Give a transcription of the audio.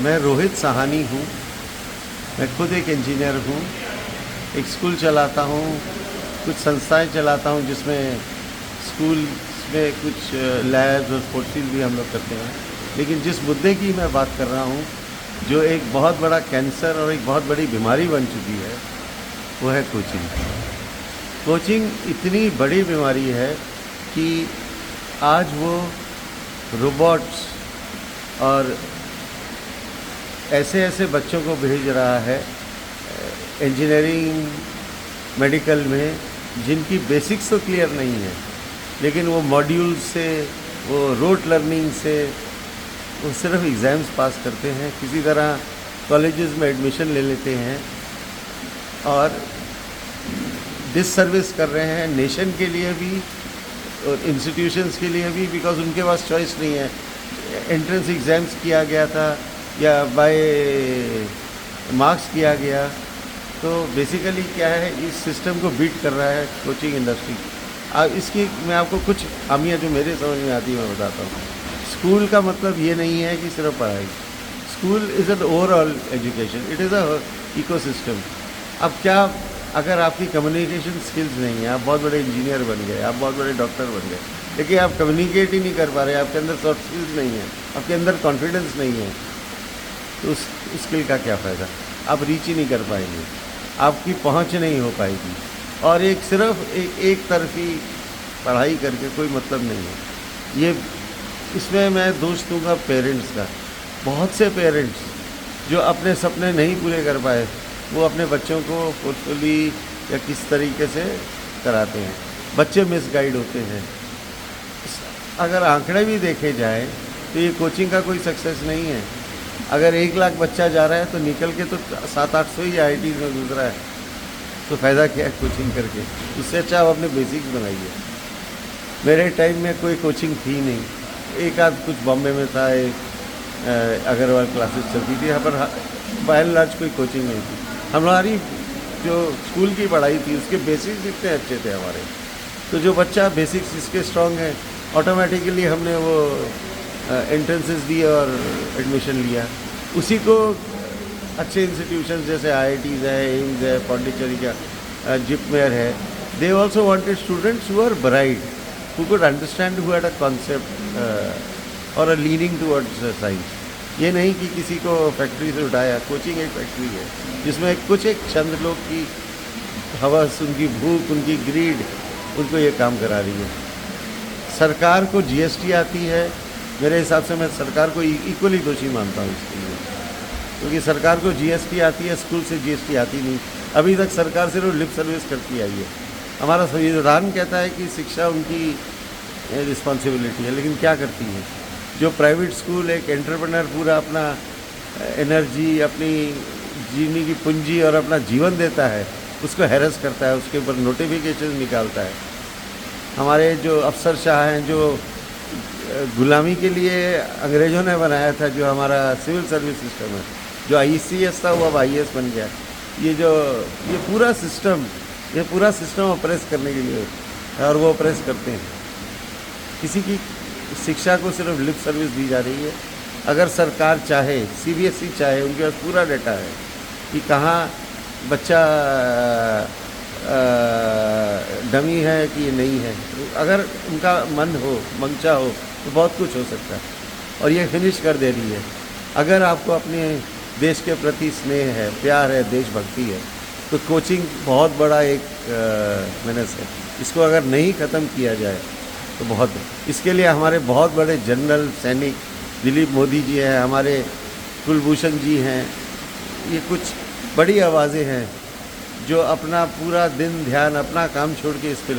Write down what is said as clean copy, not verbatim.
मैं रोहित साहनी हूँ। मैं खुद एक इंजीनियर हूँ। एक स्कूल चलाता हूँ, कुछ संस्थाएं चलाता हूँ जिसमें स्कूल में कुछ लैब्स और स्पोर्ट्स भी हम लोग करते हैं। लेकिन जिस मुद्दे की मैं बात कर रहा हूँ, जो एक बहुत बड़ा कैंसर और एक बहुत बड़ी बीमारी बन चुकी है, वो है कोचिंग। कोचिंग इतनी बड़ी बीमारी है कि आज वो रोबोट्स और ऐसे ऐसे बच्चों को भेज रहा है इंजीनियरिंग मेडिकल में जिनकी बेसिक्स तो क्लियर नहीं है, लेकिन वो मॉड्यूल से, वो रोट लर्निंग से, वो सिर्फ एग्ज़ाम्स पास करते हैं, किसी तरह कॉलेजेस में एडमिशन ले लेते हैं और डिससर्विस कर रहे हैं नेशन के लिए भी और इंस्टीट्यूशंस के लिए भी, बिकॉज उनके पास चॉइस नहीं है। एंट्रेंस एग्ज़ाम्स किया गया था या बाय मार्क्स किया गया, तो बेसिकली क्या है, इस सिस्टम को बीट कर रहा है कोचिंग इंडस्ट्री। अब इसकी मैं आपको कुछ खामियाँ जो मेरे समझ में आती है मैं बताता हूँ। स्कूल का मतलब ये नहीं है कि सिर्फ पढ़ाई। School is an overall education, it is a ecosystem. अब क्या, अगर आपकी कम्युनिकेशन स्किल्स नहीं है, आप बहुत बड़े इंजीनियर बन गए, आप बहुत बड़े डॉक्टर बन गए, लेकिन आप कम्युनिकेट ही नहीं कर पा रहे, आपके अंदर सॉफ्ट स्किल्स नहीं है, आपके अंदर कॉन्फिडेंस नहीं है, तो उस स्किल का क्या फ़ायदा? आप रीच ही नहीं कर पाएंगे, आपकी पहुंच नहीं हो पाएगी। और एक सिर्फ एक तरफी पढ़ाई करके कोई मतलब नहीं है। ये इसमें मैं दोष दूंगा पेरेंट्स का। बहुत से पेरेंट्स जो अपने सपने नहीं पूरे कर पाए, वो अपने बच्चों को फोर्सफुली या किस तरीके से कराते हैं। बच्चे मिसगाइड होते हैं। अगर आंकड़े भी देखे जाए तो ये कोचिंग का कोई सक्सेस नहीं है। अगर 1 लाख बच्चा जा रहा है तो निकल के तो 700-800 ही IIT में गुजरा है, तो फ़ायदा क्या है कोचिंग करके? उससे अच्छा आप अपने बेसिक्स बनाइए। मेरे टाइम में कोई कोचिंग थी नहीं, एक आध कुछ बॉम्बे में था, एक अग्रवाल क्लासेस चलती थी, यहाँ पर बाय एंड लार्ज कोई कोचिंग नहीं थी। हमारी जो स्कूल की पढ़ाई थी उसके बेसिक्स इतने अच्छे थे हमारे, तो जो बच्चा बेसिक्स इसके स्ट्रॉन्ग है, ऑटोमेटिकली हमने वो एंट्रेंसेस दी और एडमिशन लिया। उसी को अच्छे इंस्टीट्यूशन जैसे IITs है, एम्स है, पौंडीचेरी का जिपमेर है, they also wanted students who are bright, who could understand, who had a concept और अ लीनिंग टुवर्ड्स साइंस। ये नहीं कि किसी को फैक्ट्री से उठाया। कोचिंग एक फैक्ट्री है जिसमें कुछ एक चंद लोग की हवस, उनकी भूख, उनकी ग्रीड उनको ये काम करा रही है। सरकार को GST आती है, मेरे हिसाब से मैं सरकार को इक्वली दोषी मानता हूँ इसके लिए, क्योंकि सरकार को GST आती है, स्कूल से GST आती नहीं। अभी तक सरकार सिर्फ लिप सर्विस करती आई है। हमारा संविधान कहता है कि शिक्षा उनकी रिस्पॉन्सिबिलिटी है, लेकिन क्या करती है? जो प्राइवेट स्कूल एक एंटरप्रेन्योर पूरा अपना एनर्जी, अपनी जीने की पूंजी और अपना जीवन देता है, उसको हैरेस करता है, उसके ऊपर नोटिफिकेशन निकालता है। हमारे जो अफसरशाह हैं, जो गुलामी के लिए अंग्रेज़ों ने बनाया था, जो हमारा सिविल सर्विस सिस्टम है, जो ICS था वो अब IAS बन गया। ये पूरा सिस्टम ऑपरेस करने के लिए है और वो ऑपरेस करते हैं। किसी की शिक्षा को सिर्फ लिप सर्विस दी जा रही है। अगर सरकार चाहे, CBSE चाहे, उनके पास पूरा डाटा है कि कहाँ बच्चा डमी है कि नहीं है, अगर उनका मन हो, मंशा हो, तो बहुत कुछ हो सकता है। और ये फिनिश कर दे रही है। अगर आपको अपने देश के प्रति स्नेह है, प्यार है, देशभक्ति है, तो कोचिंग बहुत बड़ा एक मेहनत है। इसको अगर नहीं ख़त्म किया जाए तो बहुत, इसके लिए हमारे बहुत बड़े जनरल सैनिक दिलीप मोदी जी हैं, हमारे कुलभूषण जी हैं, ये कुछ बड़ी आवाज़ें हैं जो अपना पूरा दिन ध्यान, अपना काम छोड़ के इस पे